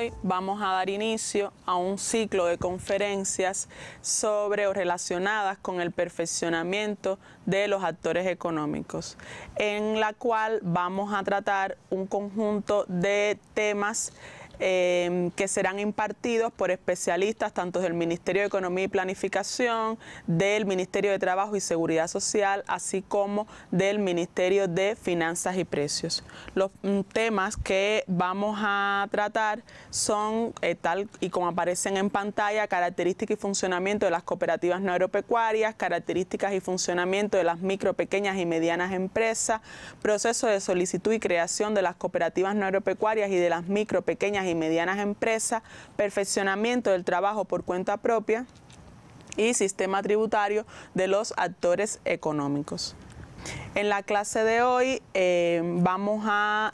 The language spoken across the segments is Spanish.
hoy vamos a dar inicio a un ciclo de conferencias sobre o relacionadas con el perfeccionamiento de los actores económicos, en la cual vamos a tratar un conjunto de temas que serán impartidos por especialistas tanto del Ministerio de Economía y Planificación, del Ministerio de Trabajo y Seguridad Social, así como del Ministerio de Finanzas y Precios. Los temas que vamos a tratar son, tal y como aparecen en pantalla, características y funcionamiento de las cooperativas no agropecuarias, características y funcionamiento de las micro, pequeñas y medianas empresas, proceso de solicitud y creación de las cooperativas no agropecuarias y de las micro, pequeñas y medianas empresas, perfeccionamiento del trabajo por cuenta propia y sistema tributario de los actores económicos. En la clase de hoy vamos a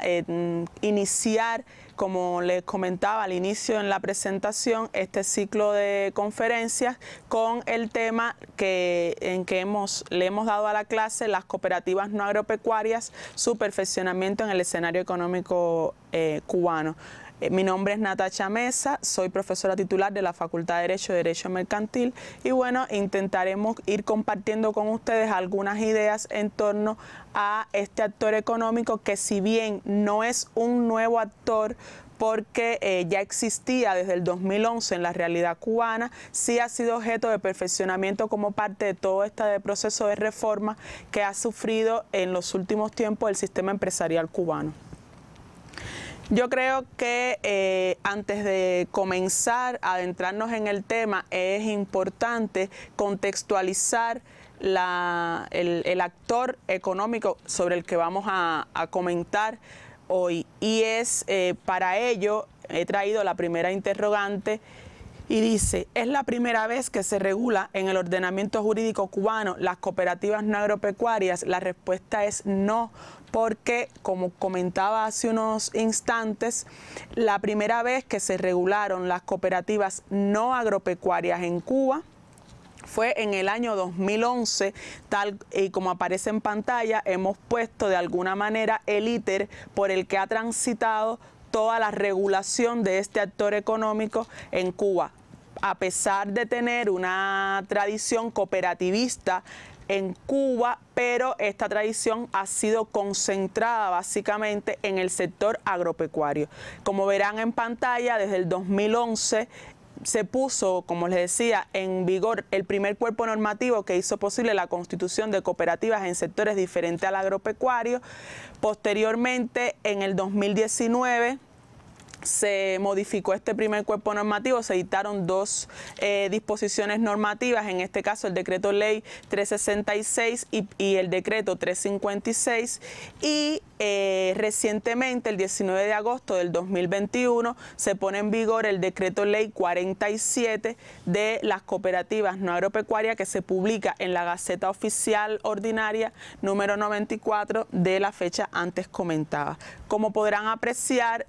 iniciar, como les comentaba al inicio en la presentación, este ciclo de conferencias con el tema en que le hemos dado a la clase las cooperativas no agropecuarias, su perfeccionamiento en el escenario económico cubano. Mi nombre es Natacha Mesa, soy profesora titular de la Facultad de Derecho y Derecho Mercantil y bueno, intentaremos ir compartiendo con ustedes algunas ideas en torno a este actor económico que, si bien no es un nuevo actor porque ya existía desde el 2011 en la realidad cubana, sí ha sido objeto de perfeccionamiento como parte de todo este proceso de reforma que ha sufrido en los últimos tiempos el sistema empresarial cubano. Yo creo que antes de comenzar a adentrarnos en el tema es importante contextualizar el actor económico sobre el que vamos a comentar hoy, y para ello he traído la primera interrogante y dice: ¿es la primera vez que se regula en el ordenamiento jurídico cubano las cooperativas no agropecuarias? La respuesta es no, porque, como comentaba hace unos instantes, la primera vez que se regularon las cooperativas no agropecuarias en Cuba fue en el año 2011, tal y como aparece en pantalla. Hemos puesto de alguna manera el íter por el que ha transitado toda la regulación de este actor económico en Cuba, a pesar de tener una tradición cooperativista en Cuba, pero esta tradición ha sido concentrada básicamente en el sector agropecuario. Como verán en pantalla, desde el 2011 se puso, como les decía, en vigor el primer cuerpo normativo que hizo posible la constitución de cooperativas en sectores diferentes al agropecuario. Posteriormente, en el 2019, se modificó este primer cuerpo normativo, se dictaron dos disposiciones normativas, en este caso el decreto ley 366 y el decreto 356, y recientemente, el 19 de agosto del 2021, se pone en vigor el decreto ley 47 de las cooperativas no agropecuarias, que se publica en la Gaceta Oficial Ordinaria número 94 de la fecha antes comentada. Como podrán apreciar,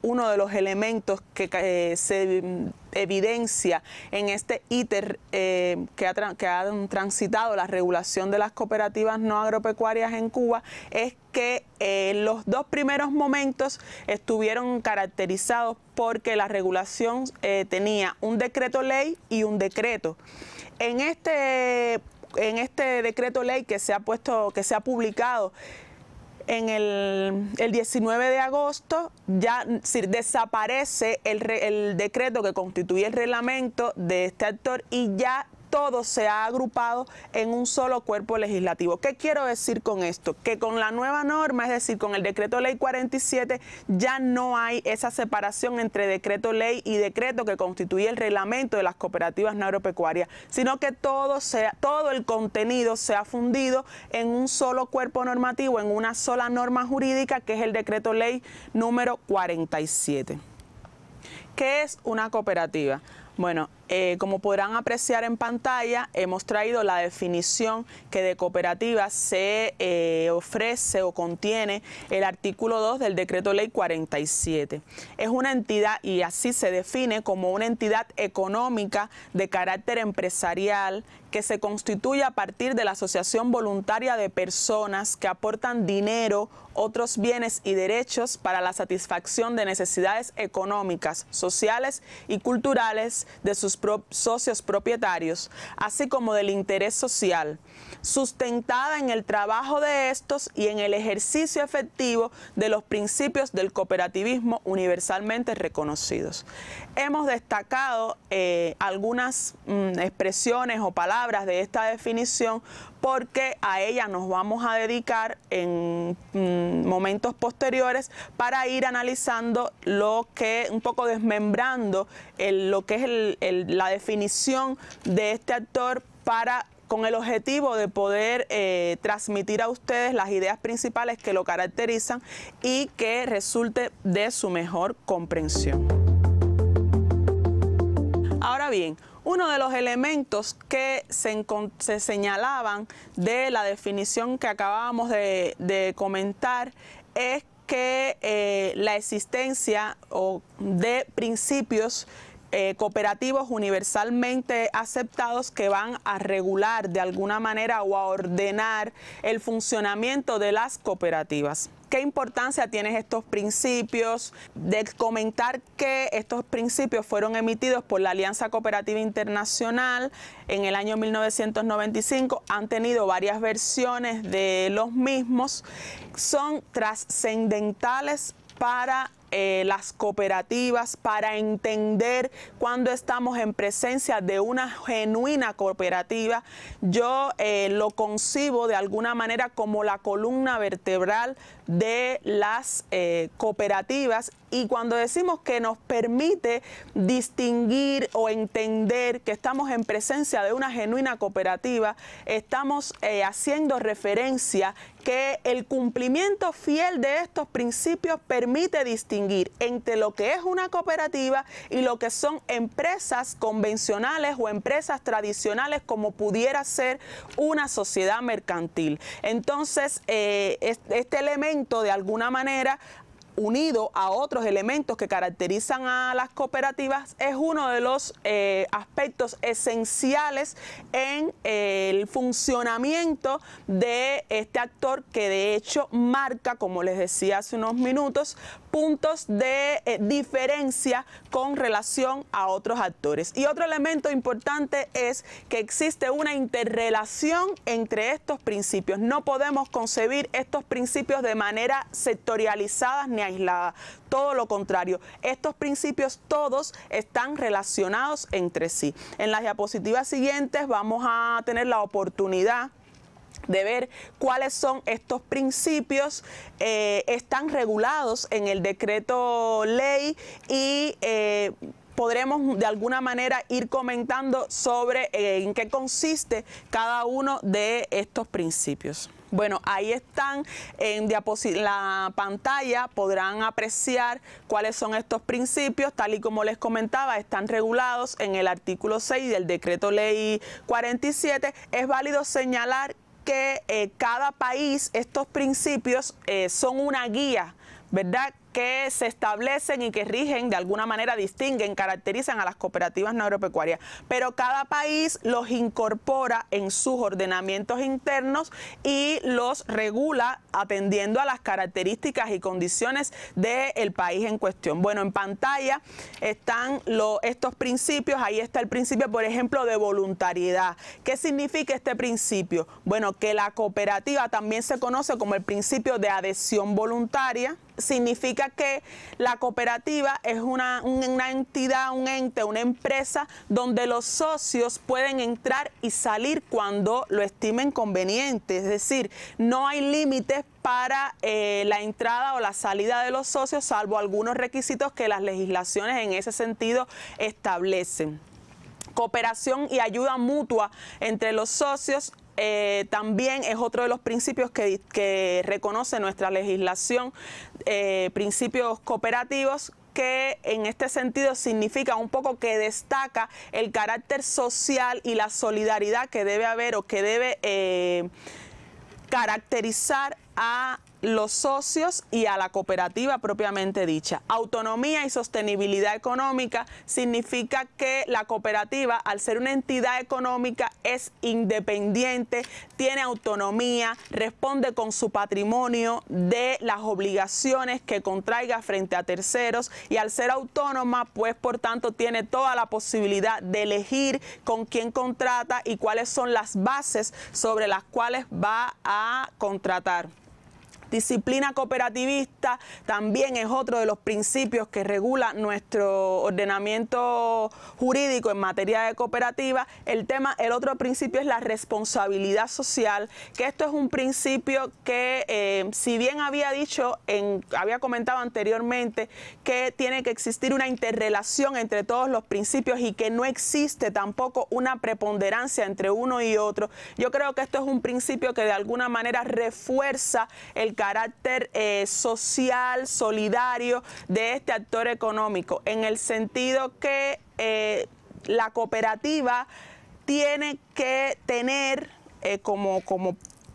uno de los elementos que se evidencia en este íter que han transitado la regulación de las cooperativas no agropecuarias en Cuba es que los dos primeros momentos estuvieron caracterizados porque la regulación tenía un decreto ley y un decreto. En este decreto ley que se ha publicado en el 19 de agosto, ya desaparece el decreto que constituye el reglamento de este actor y ya todo se ha agrupado en un solo cuerpo legislativo. ¿Qué quiero decir con esto? Que con la nueva norma, es decir, con el decreto ley 47, ya no hay esa separación entre decreto ley y decreto que constituye el reglamento de las cooperativas no agropecuarias, sino que todo el contenido se ha fundido en un solo cuerpo normativo, en una sola norma jurídica, que es el decreto ley número 47. ¿Qué es una cooperativa? Bueno, como podrán apreciar en pantalla, hemos traído la definición que de cooperativa se ofrece o contiene el artículo 2 del Decreto Ley 47. Es una entidad, y así se define, como una entidad económica de carácter empresarial que se constituye a partir de la asociación voluntaria de personas que aportan dinero, otros bienes y derechos para la satisfacción de necesidades económicas, sociales y culturales de sus socios propietarios, así como del interés social, sustentada en el trabajo de estos y en el ejercicio efectivo de los principios del cooperativismo universalmente reconocidos. Hemos destacado algunas expresiones o palabras de esta definición porque a ella nos vamos a dedicar en momentos posteriores para ir analizando un poco desmembrando lo que es la definición de este actor con el objetivo de poder transmitir a ustedes las ideas principales que lo caracterizan y que resulte de su mejor comprensión. Ahora bien, uno de los elementos que se señalaban de la definición que acabábamos de comentar es que la existencia de principios cooperativos universalmente aceptados que van a regular de alguna manera o a ordenar el funcionamiento de las cooperativas. ¿Qué importancia tienen estos principios? De comentar que estos principios fueron emitidos por la Alianza Cooperativa Internacional en el año 1995, han tenido varias versiones de los mismos, son trascendentales para las cooperativas, para entender cuando estamos en presencia de una genuina cooperativa. Yo lo concibo de alguna manera como la columna vertebral de las cooperativas, y cuando decimos que nos permite distinguir o entender que estamos en presencia de una genuina cooperativa, estamos haciendo referencia que el cumplimiento fiel de estos principios permite distinguir entre lo que es una cooperativa y lo que son empresas convencionales o empresas tradicionales, como pudiera ser una sociedad mercantil. Entonces, este elemento de alguna manera, unido a otros elementos que caracterizan a las cooperativas, es uno de los aspectos esenciales en el funcionamiento de este actor, que de hecho marca, como les decía hace unos minutos, puntos de diferencia con relación a otros actores. Y otro elemento importante es que existe una interrelación entre estos principios. No podemos concebir estos principios de manera sectorializada ni aislada. Todo lo contrario, estos principios todos están relacionados entre sí. En las diapositivas siguientes vamos a tener la oportunidad de ver cuáles son estos principios. Están regulados en el decreto ley y podremos de alguna manera ir comentando sobre en qué consiste cada uno de estos principios. Bueno, ahí están en la pantalla, podrán apreciar cuáles son estos principios. Tal y como les comentaba, están regulados en el artículo 6 del Decreto Ley 47. Es válido señalar que cada país, estos principios son una guía, ¿verdad?, que se establecen y que rigen, de alguna manera distinguen, caracterizan a las cooperativas no agropecuarias, pero cada país los incorpora en sus ordenamientos internos y los regula atendiendo a las características y condiciones del país en cuestión. Bueno, en pantalla están estos principios. Ahí está el principio, por ejemplo, de voluntariedad. ¿Qué significa este principio? Bueno, que la cooperativa también se conoce como el principio de adhesión voluntaria. Significa que la cooperativa es una entidad, un ente, una empresa donde los socios pueden entrar y salir cuando lo estimen conveniente. Es decir, no hay límites para la entrada o la salida de los socios, salvo algunos requisitos que las legislaciones en ese sentido establecen. Cooperación y ayuda mutua entre los socios también es otro de los principios que reconoce nuestra legislación, principios cooperativos, que en este sentido significa un poco que destaca el carácter social y la solidaridad que debe haber o que debe caracterizar a los socios y a la cooperativa propiamente dicha. Autonomía y sostenibilidad económica significa que la cooperativa, al ser una entidad económica, es independiente, tiene autonomía, responde con su patrimonio de las obligaciones que contraiga frente a terceros, y al ser autónoma, pues por tanto tiene toda la posibilidad de elegir con quién contrata y cuáles son las bases sobre las cuales va a contratar. Disciplina cooperativista también es otro de los principios que regula nuestro ordenamiento jurídico en materia de cooperativa. El otro principio es la responsabilidad social, que esto es un principio que, si bien había comentado anteriormente que tiene que existir una interrelación entre todos los principios y que no existe tampoco una preponderancia entre uno y otro, yo creo que esto es un principio que de alguna manera refuerza el carácter social, solidario de este actor económico, en el sentido que la cooperativa tiene que tener como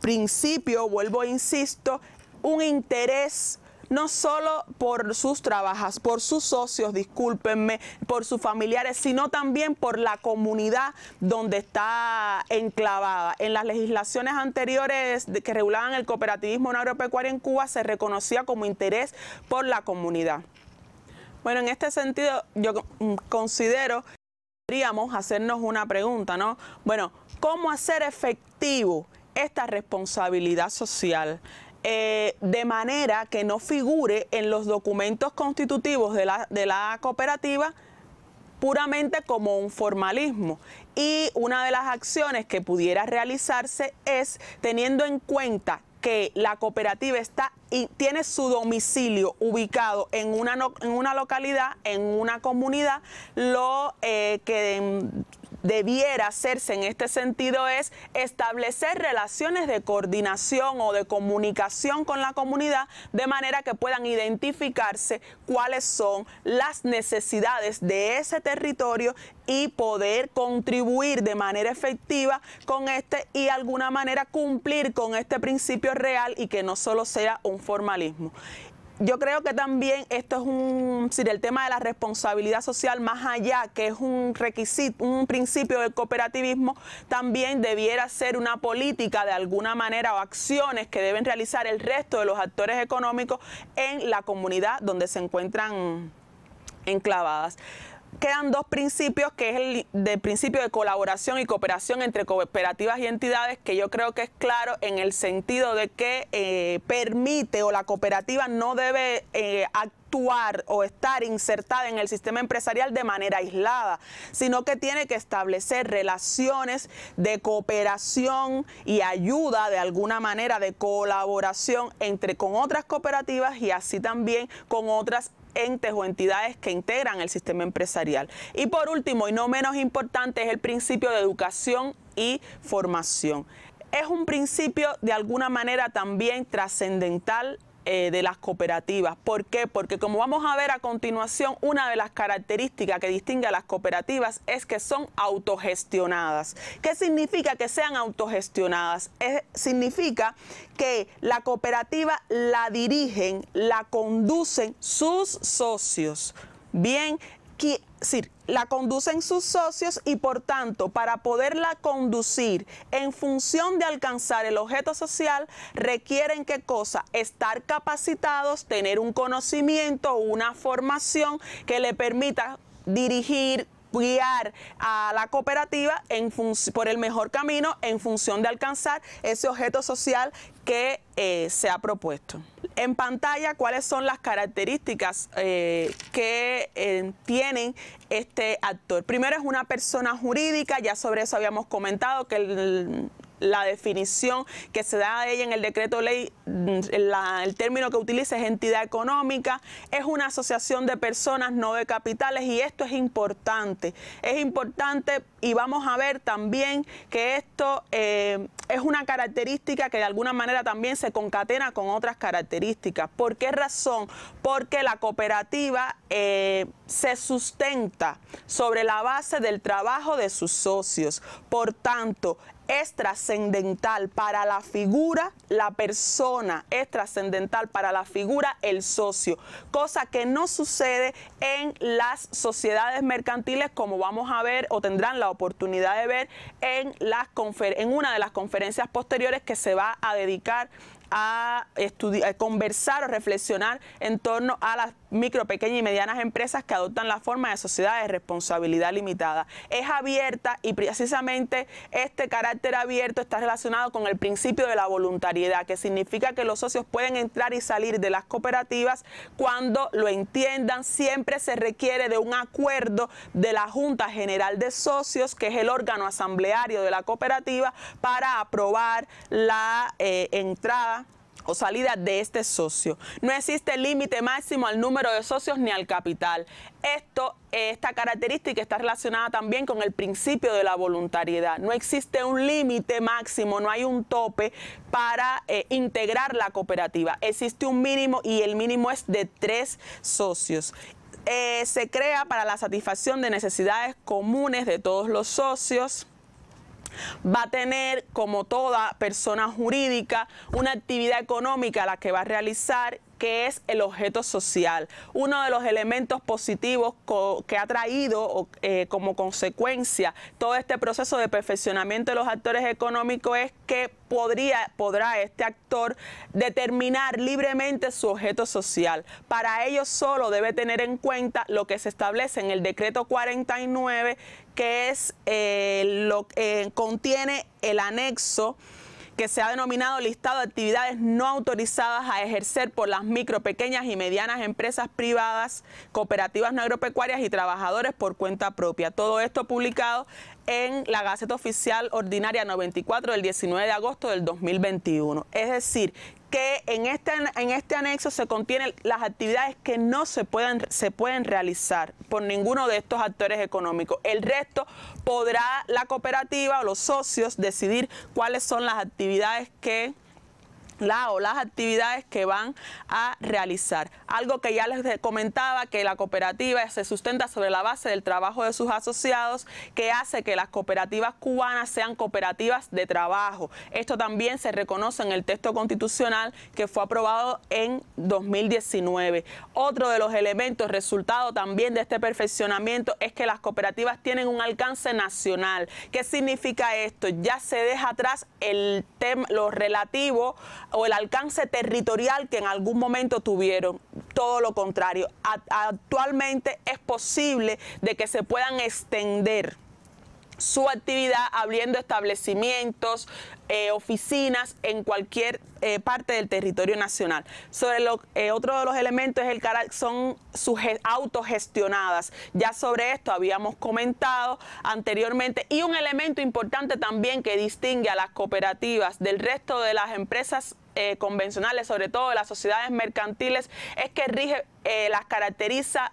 principio, vuelvo e insisto, un interés no solo por sus trabajadores, por sus socios, discúlpenme, por sus familiares, sino también por la comunidad donde está enclavada. En las legislaciones anteriores que regulaban el cooperativismo agropecuario en Cuba se reconocía como interés por la comunidad. Bueno, en este sentido yo considero que deberíamos hacernos una pregunta, ¿no? Bueno, ¿cómo hacer efectivo esta responsabilidad social? De manera que no figure en los documentos constitutivos de la cooperativa puramente como un formalismo. Y una de las acciones que pudiera realizarse es, teniendo en cuenta que la cooperativa tiene su domicilio ubicado en una localidad, en una comunidad, lo que debiera hacerse en este sentido es establecer relaciones de coordinación o de comunicación con la comunidad, de manera que puedan identificarse cuáles son las necesidades de ese territorio y poder contribuir de manera efectiva con y de alguna manera cumplir con este principio real y que no solo sea un formalismo. Yo creo que también esto es el tema de la responsabilidad social, más allá que es un requisito, un principio del cooperativismo, también debiera ser una política de alguna manera o acciones que deben realizar el resto de los actores económicos en la comunidad donde se encuentran enclavadas. Quedan dos principios, que es el principio de colaboración y cooperación entre cooperativas y entidades, que yo creo que es claro en el sentido de que permite, o la cooperativa no debe actuar o estar insertada en el sistema empresarial de manera aislada, sino que tiene que establecer relaciones de cooperación y ayuda, de alguna manera de colaboración con otras cooperativas y así también con otras entes o entidades que integran el sistema empresarial. Y por último, y no menos importante, es el principio de educación y formación. Es un principio de alguna manera también trascendental de las cooperativas. ¿Por qué? Porque como vamos a ver a continuación, una de las características que distingue a las cooperativas es que son autogestionadas. ¿Qué significa que sean autogestionadas? Significa que la cooperativa la dirigen, la conducen sus socios. Bien, la conducen sus socios y por tanto para poderla conducir en función de alcanzar el objeto social requieren ¿qué cosa? Estar capacitados, tener un conocimiento, una formación que le permita dirigir, guiar a la cooperativa por el mejor camino en función de alcanzar ese objeto social que se ha propuesto. En pantalla, ¿cuáles son las características que tienen este actor? Primero, es una persona jurídica, ya sobre eso habíamos comentado que la definición que se da de ella en el decreto ley, el término que utiliza es entidad económica, es una asociación de personas, no de capitales, y esto es importante y vamos a ver también que esto es una característica que de alguna manera también se concatena con otras características. ¿Por qué razón? Porque la cooperativa se sustenta sobre la base del trabajo de sus socios. Por tanto, es trascendental para la figura, la persona, es trascendental para la figura, el socio, cosa que no sucede en las sociedades mercantiles, como vamos a ver o tendrán la oportunidad de ver en una de las conferencias posteriores que se va a dedicar a estudiar, a conversar o reflexionar en torno a las micro, pequeñas y medianas empresas que adoptan la forma de sociedad de responsabilidad limitada. Es abierta y precisamente este carácter abierto está relacionado con el principio de la voluntariedad, que significa que los socios pueden entrar y salir de las cooperativas cuando lo entiendan. Siempre se requiere de un acuerdo de la Junta General de Socios, que es el órgano asambleario de la cooperativa, para aprobar la entrada o salida de este socio. No existe límite máximo al número de socios ni al capital. Esta característica está relacionada también con el principio de la voluntariedad. No existe un límite máximo, no hay un tope para integrar la cooperativa. Existe un mínimo y el mínimo es de 3 socios. Se crea para la satisfacción de necesidades comunes de todos los socios. Va a tener, como toda persona jurídica, una actividad económica a la que va a realizar, que es el objeto social. Uno de los elementos positivos que ha traído como consecuencia todo este proceso de perfeccionamiento de los actores económicos es que podrá este actor determinar libremente su objeto social. Para ello solo debe tener en cuenta lo que se establece en el decreto 49, que es contiene el anexo que se ha denominado listado de actividades no autorizadas a ejercer por las micro, pequeñas y medianas empresas privadas, cooperativas no agropecuarias y trabajadores por cuenta propia. Todo esto publicado en la Gaceta Oficial Ordinaria 94 del 19 de agosto del 2021. Es decir, que en este anexo se contienen las actividades que no se pueden realizar por ninguno de estos actores económicos. El resto podrá la cooperativa o los socios decidir cuáles son las actividades que las actividades que van a realizar. Algo que ya les comentaba, que la cooperativa se sustenta sobre la base del trabajo de sus asociados, que hace que las cooperativas cubanas sean cooperativas de trabajo. Esto también se reconoce en el texto constitucional que fue aprobado en 2019. Otro de los elementos resultado también de este perfeccionamiento es que las cooperativas tienen un alcance nacional. ¿Qué significa esto? Ya se deja atrás el tema, lo relativo o el alcance territorial que en algún momento tuvieron. Todo lo contrario, actualmente es posible de que se puedan extender su actividad abriendo establecimientos, oficinas en cualquier parte del territorio nacional. Otro de los elementos es son autogestionadas. Ya sobre esto habíamos comentado anteriormente. Y un elemento importante también que distingue a las cooperativas del resto de las empresas convencionales, sobre todo de las sociedades mercantiles, es que las caracteriza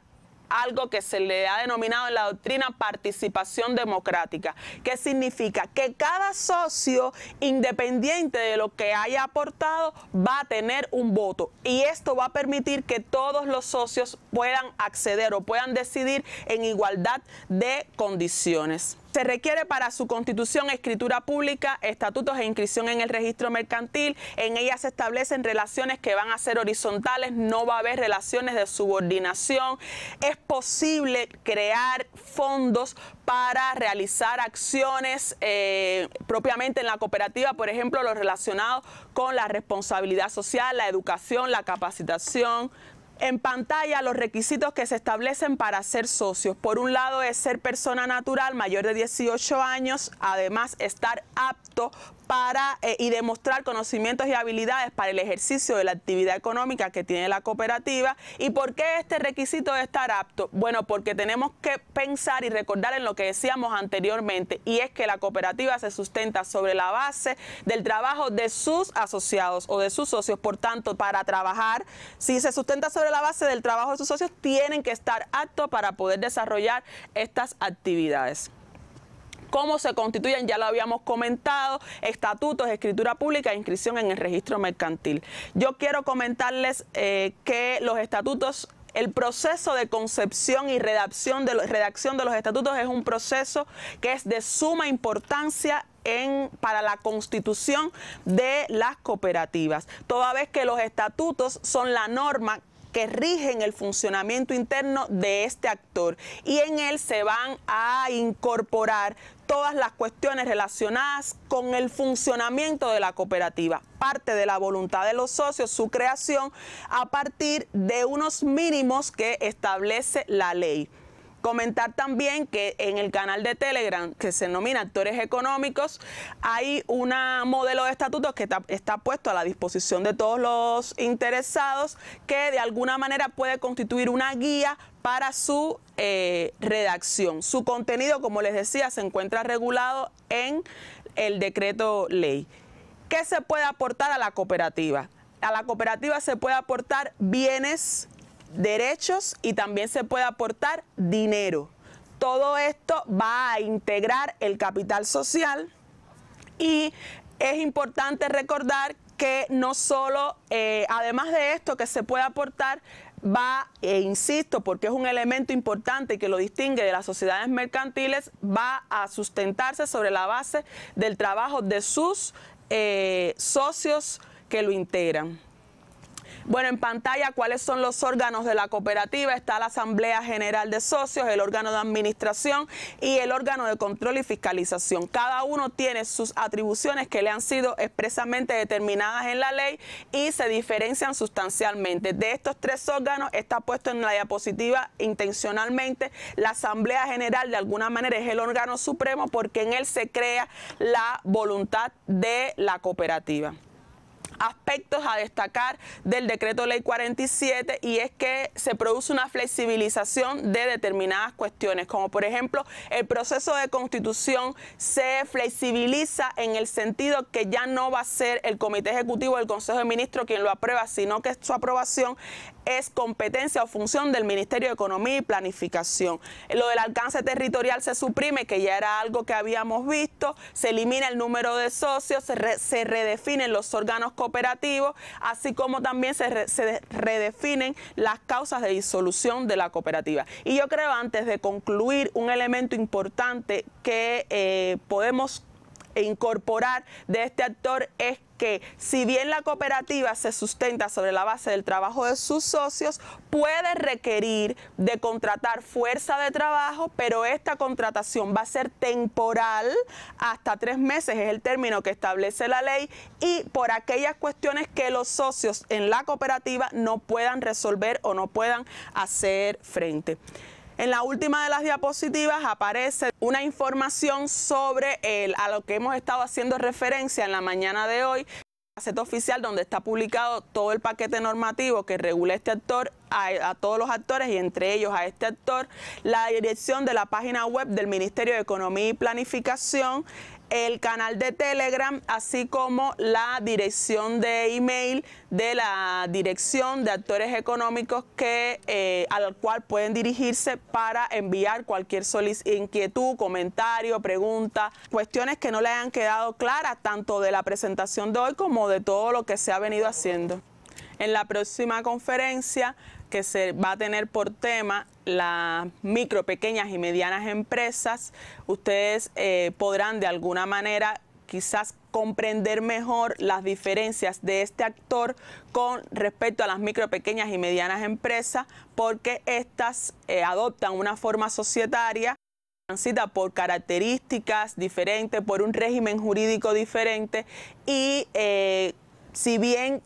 algo que se le ha denominado en la doctrina participación democrática. ¿Qué significa? Que cada socio, independiente de lo que haya aportado, va a tener un voto. Y esto va a permitir que todos los socios puedan acceder o puedan decidir en igualdad de condiciones. Se requiere para su constitución escritura pública, estatutos e inscripción en el registro mercantil. En ella se establecen relaciones que van a ser horizontales, no va a haber relaciones de subordinación. Es posible crear fondos para realizar acciones propiamente en la cooperativa, por ejemplo, lo relacionado con la responsabilidad social, la educación, la capacitación. En pantalla los requisitos que se establecen para ser socios. Por un lado es ser persona natural mayor de 18 años, además estar apto y demostrar conocimientos y habilidades para el ejercicio de la actividad económica que tiene la cooperativa. ¿Y por qué este requisito de estar apto? Bueno, porque tenemos que pensar y recordar en lo que decíamos anteriormente, y es que la cooperativa se sustenta sobre la base del trabajo de sus asociados o de sus socios. Por tanto, para trabajar, si se sustenta sobre la base del trabajo de sus socios, tienen que estar aptos para poder desarrollar estas actividades. ¿Cómo se constituyen? Ya lo habíamos comentado: estatutos, escritura pública e inscripción en el registro mercantil. Yo quiero comentarles que los estatutos, el proceso de concepción y redacción de los estatutos es un proceso que es de suma importancia para la constitución de las cooperativas, toda vez que los estatutos son la norma que rigen el funcionamiento interno de este actor, y en él se van a incorporar todas las cuestiones relacionadas con el funcionamiento de la cooperativa. Parte de la voluntad de los socios, su creación a partir de unos mínimos que establece la ley. Comentar también que en el canal de Telegram, que se denomina Actores Económicos, hay un modelo de estatutos que está puesto a la disposición de todos los interesados, que de alguna manera puede constituir una guía para su redacción. Su contenido, como les decía, se encuentra regulado en el decreto ley. ¿Qué se puede aportar a la cooperativa? A la cooperativa se puede aportar bienes, derechos, y también se puede aportar dinero. Todo esto va a integrar el capital social, y es importante recordar que no solo, además de esto que se puede aportar, insisto, porque es un elemento importante que lo distingue de las sociedades mercantiles, va a sustentarse sobre la base del trabajo de sus socios que lo integran. Bueno, en pantalla, ¿cuáles son los órganos de la cooperativa? Está la Asamblea General de Socios, el órgano de administración y el órgano de control y fiscalización. Cada uno tiene sus atribuciones que le han sido expresamente determinadas en la ley y se diferencian sustancialmente. De estos tres órganos está puesto en la diapositiva intencionalmente. La Asamblea General de alguna manera es el órgano supremo porque en él se crea la voluntad de la cooperativa. Aspectos a destacar del decreto ley 47, y es que se produce una flexibilización de determinadas cuestiones, como por ejemplo el proceso de constitución se flexibiliza en el sentido que ya no va a ser el Comité Ejecutivo del Consejo de Ministros quien lo aprueba, sino que su aprobación es competencia o función del Ministerio de Economía y Planificación. Lo del alcance territorial se suprime, que ya era algo que habíamos visto, se elimina el número de socios, se redefinen los órganos cooperativos, así como también se redefinen las causas de disolución de la cooperativa. Y yo creo, antes de concluir, un elemento importante que podemos incorporar de este actor es que, si bien la cooperativa se sustenta sobre la base del trabajo de sus socios, puede requerir de contratar fuerza de trabajo, pero esta contratación va a ser temporal, hasta 3 meses es el término que establece la ley, y por aquellas cuestiones que los socios en la cooperativa no puedan resolver o no puedan hacer frente. En la última de las diapositivas aparece una información sobre a lo que hemos estado haciendo referencia en la mañana de hoy, la Gaceta Oficial, donde está publicado todo el paquete normativo que regula este actor, a todos los actores y entre ellos a este actor, la dirección de la página web del Ministerio de Economía y Planificación, el canal de Telegram, así como la dirección de email de la Dirección de Actores Económicos al cual pueden dirigirse para enviar cualquier inquietud, comentario, pregunta, cuestiones que no le hayan quedado claras, tanto de la presentación de hoy como de todo lo que se ha venido haciendo. En la próxima conferencia, que se va a tener por tema las micro, pequeñas y medianas empresas, ustedes podrán de alguna manera quizás comprender mejor las diferencias de este actor con respecto a las micro, pequeñas y medianas empresas, porque estas adoptan una forma societaria, transita por características diferentes, por un régimen jurídico diferente, y si bien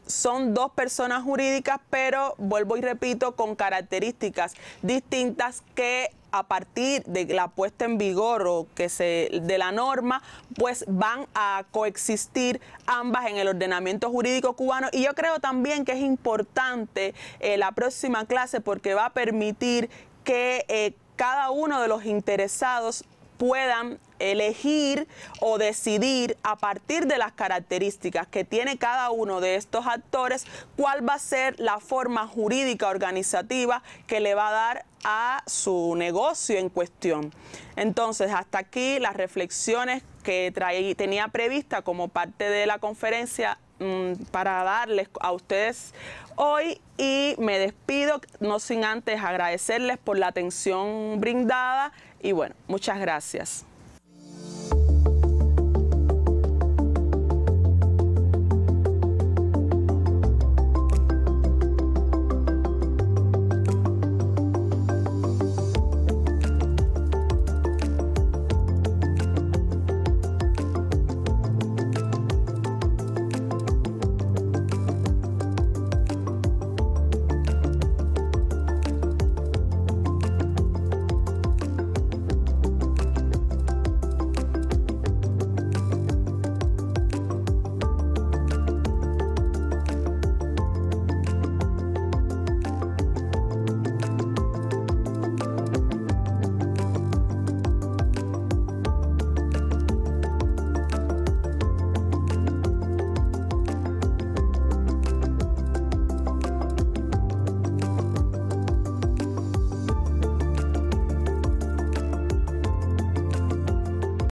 son 2 personas jurídicas, pero vuelvo y repito, con características distintas que a partir de la puesta en vigor de la norma, pues van a coexistir ambas en el ordenamiento jurídico cubano. Y yo creo también que es importante la próxima clase, porque va a permitir que cada uno de los interesados puedan elegir o decidir a partir de las características que tiene cada uno de estos actores, cuál va a ser la forma jurídica organizativa que le va a dar a su negocio en cuestión. Entonces, hasta aquí las reflexiones que tenía prevista como parte de la conferencia para darles a ustedes hoy, y me despido no sin antes agradecerles por la atención brindada y bueno, muchas gracias.